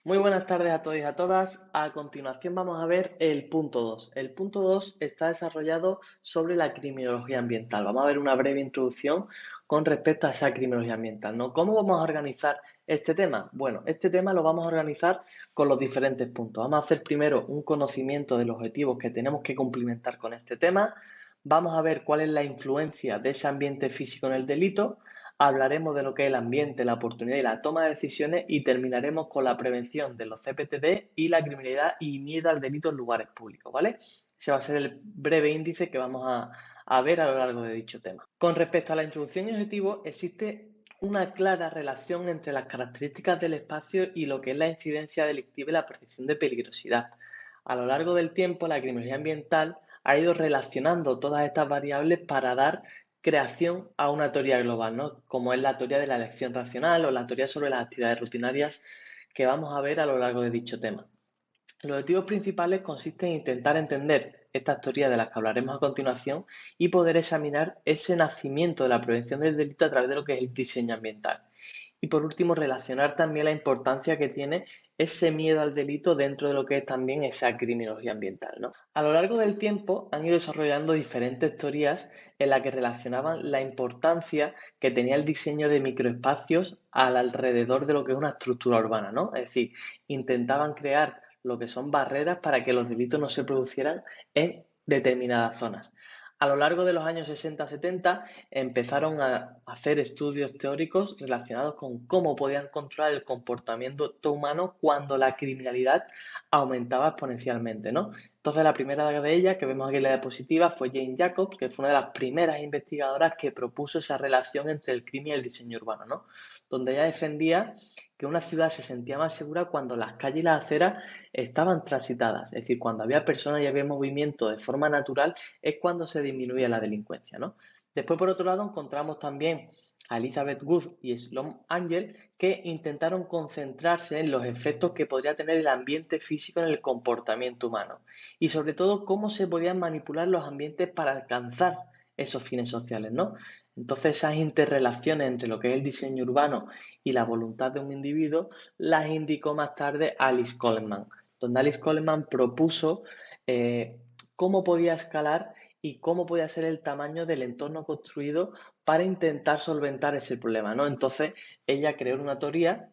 Muy buenas tardes a todos y a todas. A continuación vamos a ver el punto 2. El punto 2 está desarrollado sobre la criminología ambiental. Vamos a ver una breve introducción con respecto a esa criminología ambiental, ¿no? ¿Cómo vamos a organizar este tema? Bueno, este tema lo vamos a organizar con los diferentes puntos. Vamos a hacer primero un conocimiento de los objetivos que tenemos que cumplimentar con este tema. Vamos a ver cuál es la influencia de ese ambiente físico en el delito. Hablaremos de lo que es el ambiente, la oportunidad y la toma de decisiones y terminaremos con la prevención de los CPTD y la criminalidad y miedo al delito en lugares públicos, ¿vale? Ese va a ser el breve índice que vamos a ver a lo largo de dicho tema. Con respecto a la introducción y objetivos, existe una clara relación entre las características del espacio y lo que es la incidencia delictiva y la percepción de peligrosidad. A lo largo del tiempo, la criminología ambiental ha ido relacionando todas estas variables para dar creación a una teoría global, ¿no? Como es la teoría de la elección racional o la teoría sobre las actividades rutinarias que vamos a ver a lo largo de dicho tema. Los objetivos principales consisten en intentar entender estas teorías de las que hablaremos a continuación y poder examinar ese nacimiento de la prevención del delito a través de lo que es el diseño ambiental. Y por último, relacionar también la importancia que tiene ese miedo al delito dentro de lo que es también esa criminología ambiental, ¿no? A lo largo del tiempo han ido desarrollando diferentes teorías en las que relacionaban la importancia que tenía el diseño de microespacios al alrededor de lo que es una estructura urbana, ¿no? Es decir, intentaban crear lo que son barreras para que los delitos no se producieran en determinadas zonas. A lo largo de los años 60-70 empezaron a hacer estudios teóricos relacionados con cómo podían controlar el comportamiento humano cuando la criminalidad aumentaba exponencialmente, ¿no? Entonces, la primera de ellas, que vemos aquí en la diapositiva, fue Jane Jacobs, que fue una de las primeras investigadoras que propuso esa relación entre el crimen y el diseño urbano, ¿no? Donde ella defendía que una ciudad se sentía más segura cuando las calles y las aceras estaban transitadas, es decir, cuando había personas y había movimiento de forma natural, es cuando se disminuye la delincuencia, ¿no? Después, por otro lado, encontramos también a Elizabeth Wood y Sloan Angel que intentaron concentrarse en los efectos que podría tener el ambiente físico en el comportamiento humano y sobre todo cómo se podían manipular los ambientes para alcanzar esos fines sociales, ¿no? Entonces esas interrelaciones entre lo que es el diseño urbano y la voluntad de un individuo las indicó más tarde Alice Coleman, donde Alice Coleman propuso cómo podía escalar y cómo podía ser el tamaño del entorno construido para intentar solventar ese problema, ¿no? Entonces, ella creó una teoría,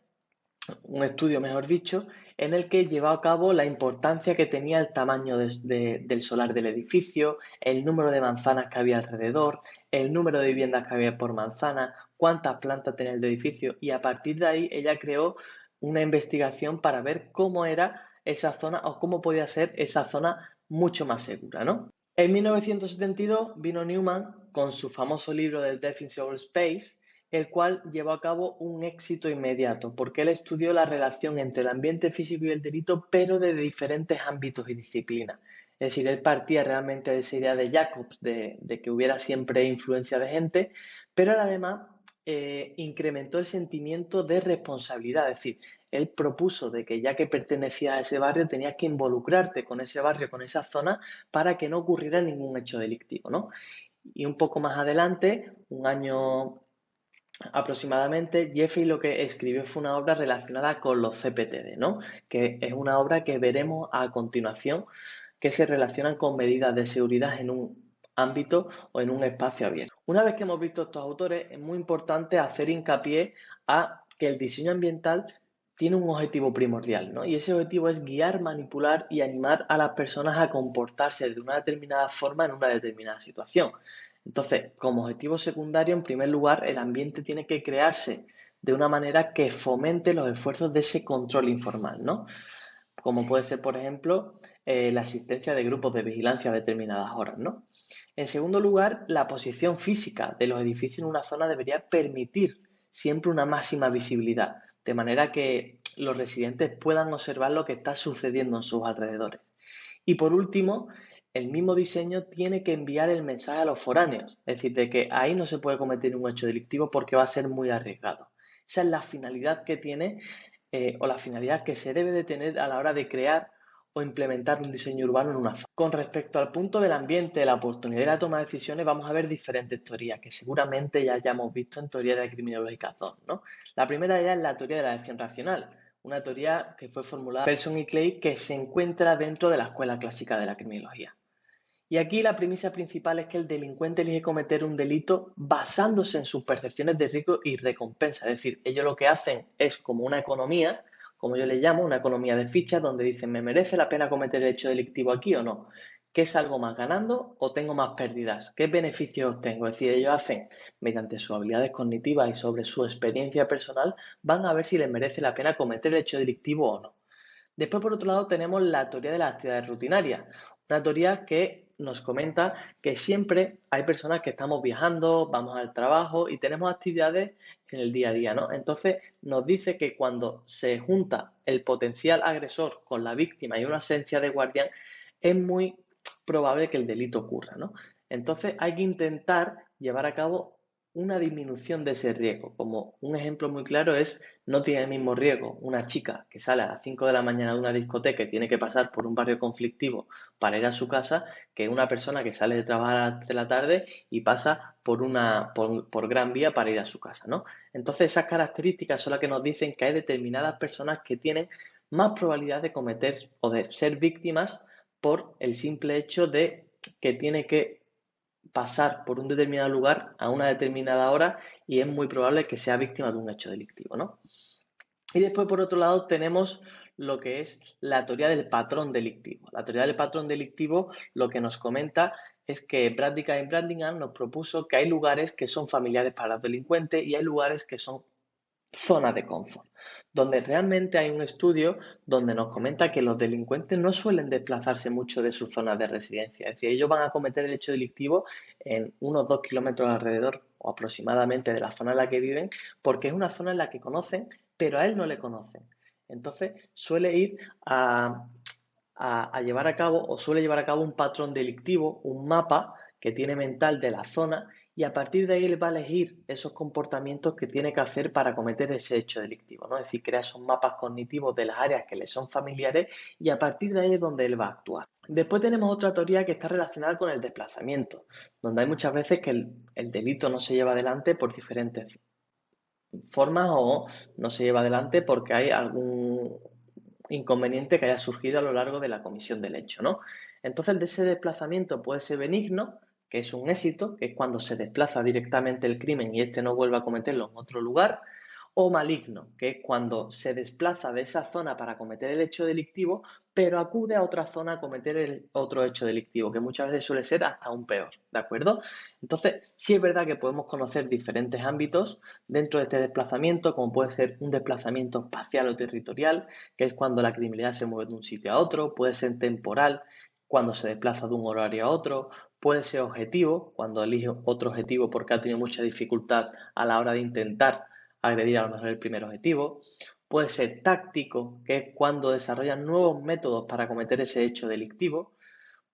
un estudio, mejor dicho, en el que llevaba a cabo la importancia que tenía el tamaño del solar del edificio, el número de manzanas que había alrededor, el número de viviendas que había por manzana, cuántas plantas tenía el edificio y a partir de ahí ella creó una investigación para ver cómo era esa zona o cómo podía ser esa zona mucho más segura, ¿no? En 1972 vino Newman con su famoso libro del Death in Cyberspace, el cual llevó a cabo un éxito inmediato, porque él estudió la relación entre el ambiente físico y el delito, pero de diferentes ámbitos y disciplinas. Es decir, él partía realmente de esa idea de Jacobs, de que hubiera siempre influencia de gente, pero él además incrementó el sentimiento de responsabilidad, es decir, él propuso de que ya que pertenecías a ese barrio tenías que involucrarte con ese barrio, con esa zona, para que no ocurriera ningún hecho delictivo, ¿no? Y un poco más adelante, un año aproximadamente, Jeffrey lo que escribió fue una obra relacionada con los CPTD, ¿no? Que es una obra que veremos a continuación que se relacionan con medidas de seguridad en un ámbito o en un espacio abierto. Una vez que hemos visto estos autores, es muy importante hacer hincapié a que el diseño ambiental tiene un objetivo primordial, ¿no? Y ese objetivo es guiar, manipular y animar a las personas a comportarse de una determinada forma en una determinada situación. Entonces, como objetivo secundario, en primer lugar, el ambiente tiene que crearse de una manera que fomente los esfuerzos de ese control informal, ¿no? Como puede ser, por ejemplo, la existencia de grupos de vigilancia a determinadas horas, ¿no? En segundo lugar, la posición física de los edificios en una zona debería permitir siempre una máxima visibilidad, de manera que los residentes puedan observar lo que está sucediendo en sus alrededores. Y por último, el mismo diseño tiene que enviar el mensaje a los foráneos, es decir, de que ahí no se puede cometer un hecho delictivo porque va a ser muy arriesgado. Esa es la finalidad que tiene o la finalidad que se debe de tener a la hora de crear o implementar un diseño urbano en una zona. Con respecto al punto del ambiente, la oportunidad y la toma de decisiones, vamos a ver diferentes teorías que seguramente ya hayamos visto en teoría de criminológicas 2, ¿no? La primera ya es la teoría de la elección racional, una teoría que fue formulada por Pearson y Clay que se encuentra dentro de la escuela clásica de la criminología. Y aquí la premisa principal es que el delincuente elige cometer un delito basándose en sus percepciones de riesgo y recompensa. Es decir, ellos lo que hacen es como una economía, como yo le llamo, una economía de fichas, donde dicen, ¿me merece la pena cometer el hecho delictivo aquí o no? ¿Qué salgo más ganando o tengo más pérdidas? ¿Qué beneficios obtengo? Es decir, ellos hacen, mediante sus habilidades cognitivas y sobre su experiencia personal, van a ver si les merece la pena cometer el hecho delictivo o no. Después, por otro lado, tenemos la teoría de las actividades rutinarias, una teoría que nos comenta que siempre hay personas que estamos viajando, vamos al trabajo y tenemos actividades en el día a día, ¿no? Entonces, nos dice que cuando se junta el potencial agresor con la víctima y una ausencia de guardián, es muy probable que el delito ocurra, ¿no? Entonces, hay que intentar llevar a cabo una disminución de ese riesgo. Como un ejemplo muy claro es, no tiene el mismo riesgo una chica que sale a las 5 de la mañana de una discoteca y tiene que pasar por un barrio conflictivo para ir a su casa, que una persona que sale de trabajar a las 3 de la tarde y pasa por Gran Vía para ir a su casa, ¿no? Entonces esas características son las que nos dicen que hay determinadas personas que tienen más probabilidad de cometer o de ser víctimas por el simple hecho de que tiene que pasar por un determinado lugar a una determinada hora y es muy probable que sea víctima de un hecho delictivo, ¿no? Y después, por otro lado, tenemos lo que es la teoría del patrón delictivo. La teoría del patrón delictivo lo que nos comenta es que Bradicka y Branningham nos propuso que hay lugares que son familiares para los delincuentes y hay lugares que son zonas de confort, donde realmente hay un estudio donde nos comenta que los delincuentes no suelen desplazarse mucho de sus zonas de residencia, es decir, ellos van a cometer el hecho delictivo en unos 2 kilómetros alrededor o aproximadamente de la zona en la que viven, porque es una zona en la que conocen, pero a él no le conocen. Entonces suele ir a llevar a cabo o suele llevar a cabo un patrón delictivo, un mapa que tiene mental de la zona y a partir de ahí él va a elegir esos comportamientos que tiene que hacer para cometer ese hecho delictivo, ¿no? Es decir, crea esos mapas cognitivos de las áreas que le son familiares y a partir de ahí es donde él va a actuar. Después tenemos otra teoría que está relacionada con el desplazamiento, donde hay muchas veces que el delito no se lleva adelante por diferentes formas o no se lleva adelante porque hay algún inconveniente que haya surgido a lo largo de la comisión del hecho, ¿no? Entonces, de ese desplazamiento puede ser benigno, que es un éxito, que es cuando se desplaza directamente el crimen y este no vuelve a cometerlo en otro lugar, o maligno, que es cuando se desplaza de esa zona para cometer el hecho delictivo, pero acude a otra zona a cometer el otro hecho delictivo, que muchas veces suele ser hasta un peor, ¿de acuerdo? Entonces, sí es verdad que podemos conocer diferentes ámbitos dentro de este desplazamiento, como puede ser un desplazamiento espacial o territorial, que es cuando la criminalidad se mueve de un sitio a otro, puede ser temporal, cuando se desplaza de un horario a otro, puede ser objetivo, cuando elige otro objetivo porque ha tenido mucha dificultad a la hora de intentar agredir a lo mejor el primer objetivo. Puede ser táctico, que es cuando desarrollan nuevos métodos para cometer ese hecho delictivo.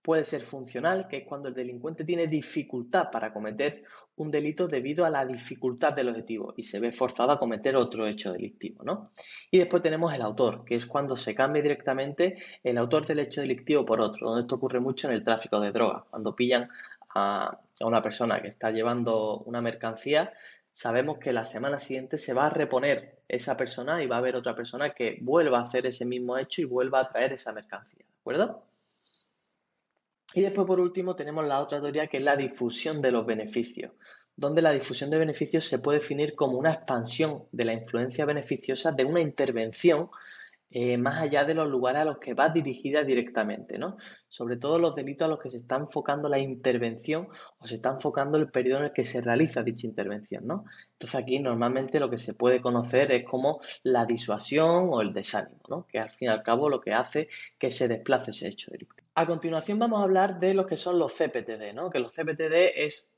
Puede ser funcional, que es cuando el delincuente tiene dificultad para cometer un delito debido a la dificultad del objetivo y se ve forzado a cometer otro hecho delictivo, ¿no? Y después tenemos el autor, que es cuando se cambia directamente el autor del hecho delictivo por otro, donde esto ocurre mucho en el tráfico de drogas. Cuando pillan a una persona que está llevando una mercancía, sabemos que la semana siguiente se va a reponer esa persona y va a haber otra persona que vuelva a hacer ese mismo hecho y vuelva a traer esa mercancía, ¿de acuerdo? Y después, por último, tenemos la otra teoría que es la difusión de los beneficios, donde la difusión de beneficios se puede definir como una expansión de la influencia beneficiosa de una intervención más allá de los lugares a los que va dirigida directamente, ¿no? Sobre todo los delitos a los que se está enfocando la intervención o se está enfocando el periodo en el que se realiza dicha intervención, ¿no? Entonces aquí normalmente lo que se puede conocer es como la disuasión o el desánimo, ¿no? Que al fin y al cabo lo que hace que se desplace ese hecho delictivo. A continuación vamos a hablar de lo que son los CPTD, ¿no? Que los CPTD es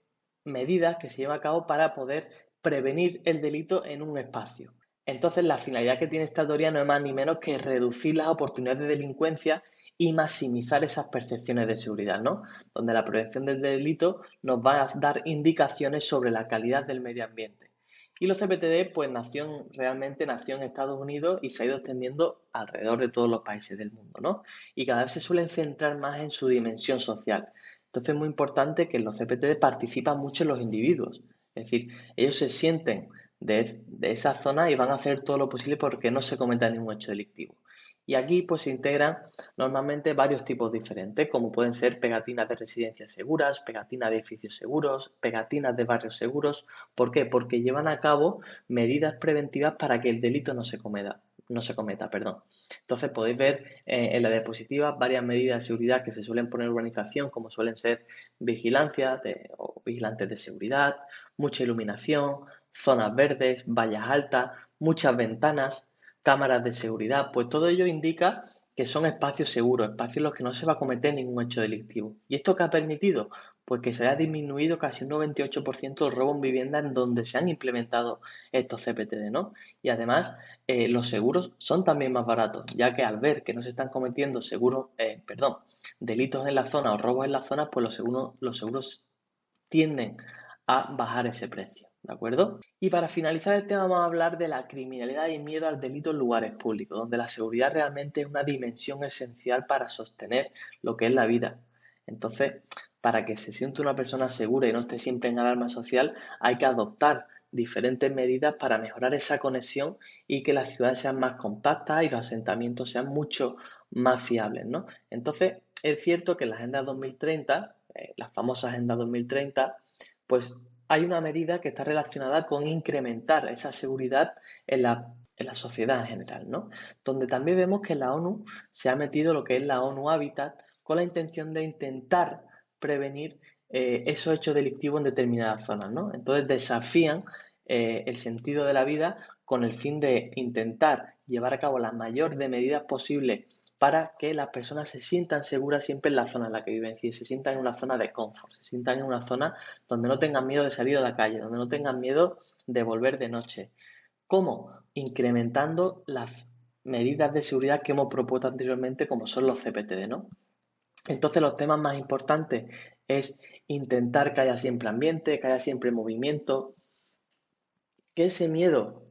medidas que se llevan a cabo para poder prevenir el delito en un espacio. Entonces, la finalidad que tiene esta teoría no es más ni menos que reducir las oportunidades de delincuencia y maximizar esas percepciones de seguridad, ¿no? Donde la prevención del delito nos va a dar indicaciones sobre la calidad del medio ambiente. Y los CPTD, pues realmente nació en Estados Unidos y se ha ido extendiendo alrededor de todos los países del mundo, ¿no? Y cada vez se suelen centrar más en su dimensión social. Entonces es muy importante que en los CPTD participan mucho los individuos. Es decir, ellos se sienten de esa zona y van a hacer todo lo posible porque no se cometa ningún hecho delictivo. Y aquí pues se integran normalmente varios tipos diferentes, como pueden ser pegatinas de residencias seguras, pegatinas de edificios seguros, pegatinas de barrios seguros. ¿Por qué? Porque llevan a cabo medidas preventivas para que el delito no se cometa, perdón. Entonces podéis ver en la diapositiva varias medidas de seguridad que se suelen poner en urbanización, como suelen ser o vigilantes de seguridad, mucha iluminación, zonas verdes, vallas altas, muchas ventanas, cámaras de seguridad, pues todo ello indica que son espacios seguros, espacios en los que no se va a cometer ningún hecho delictivo. ¿Y esto qué ha permitido? Pues que se haya disminuido casi un 98% el robo en vivienda en donde se han implementado estos CPTD, ¿no? Y además, los seguros son también más baratos, ya que al ver que no se están cometiendo delitos en la zona o robos en la zona, pues los seguros tienden a bajar ese precio, ¿de acuerdo? Y para finalizar el tema vamos a hablar de la criminalidad y miedo al delito en lugares públicos, donde la seguridad realmente es una dimensión esencial para sostener lo que es la vida. Entonces, para que se sienta una persona segura y no esté siempre en alarma social, hay que adoptar diferentes medidas para mejorar esa conexión y que las ciudades sean más compactas y los asentamientos sean mucho más fiables, ¿no? Entonces, es cierto que en la Agenda 2030, la famosa Agenda 2030, pues hay una medida que está relacionada con incrementar esa seguridad en la sociedad en general, ¿no? Donde también vemos que la ONU se ha metido lo que es la ONU Habitat con la intención de intentar prevenir esos hechos delictivos en determinadas zonas, ¿no? Entonces desafían el sentido de la vida con el fin de intentar llevar a cabo la mayor de medidas posibles para que las personas se sientan seguras siempre en la zona en la que viven, es decir, se sientan en una zona de confort, se sientan en una zona donde no tengan miedo de salir a la calle, donde no tengan miedo de volver de noche. ¿Cómo? Incrementando las medidas de seguridad que hemos propuesto anteriormente, como son los CPTD, ¿no? Entonces los temas más importantes es intentar que haya siempre ambiente, que haya siempre movimiento, que ese miedo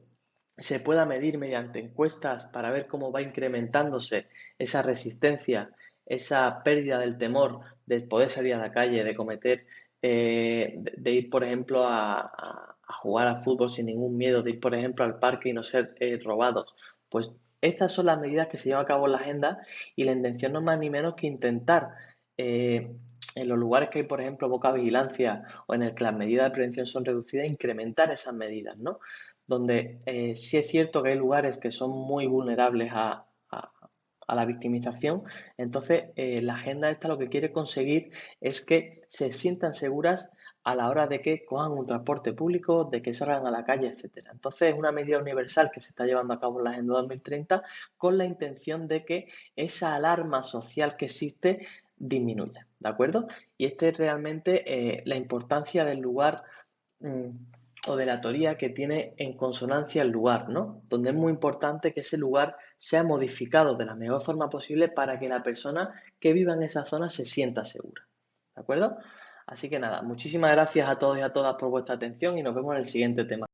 se pueda medir mediante encuestas para ver cómo va incrementándose esa resistencia, esa pérdida del temor de poder salir a la calle, de cometer, de ir, por ejemplo, a jugar al fútbol sin ningún miedo, de ir, por ejemplo, al parque y no ser robados. Pues estas son las medidas que se llevan a cabo en la agenda y la intención no es más ni menos que intentar en los lugares que hay, por ejemplo, poca vigilancia o en el que las medidas de prevención son reducidas, incrementar esas medidas, ¿no? Donde sí es cierto que hay lugares que son muy vulnerables a la victimización, entonces la agenda esta lo que quiere conseguir es que se sientan seguras a la hora de que cojan un transporte público, de que salgan a la calle, etcétera. Entonces es una medida universal que se está llevando a cabo en la Agenda 2030 con la intención de que esa alarma social que existe disminuya, ¿de acuerdo? Y este es realmente la importancia del lugar mm, o de la teoría que tiene en consonancia el lugar, ¿no? Donde es muy importante que ese lugar sea modificado de la mejor forma posible para que la persona que viva en esa zona se sienta segura, ¿de acuerdo? Así que nada, muchísimas gracias a todos y a todas por vuestra atención y nos vemos en el siguiente tema.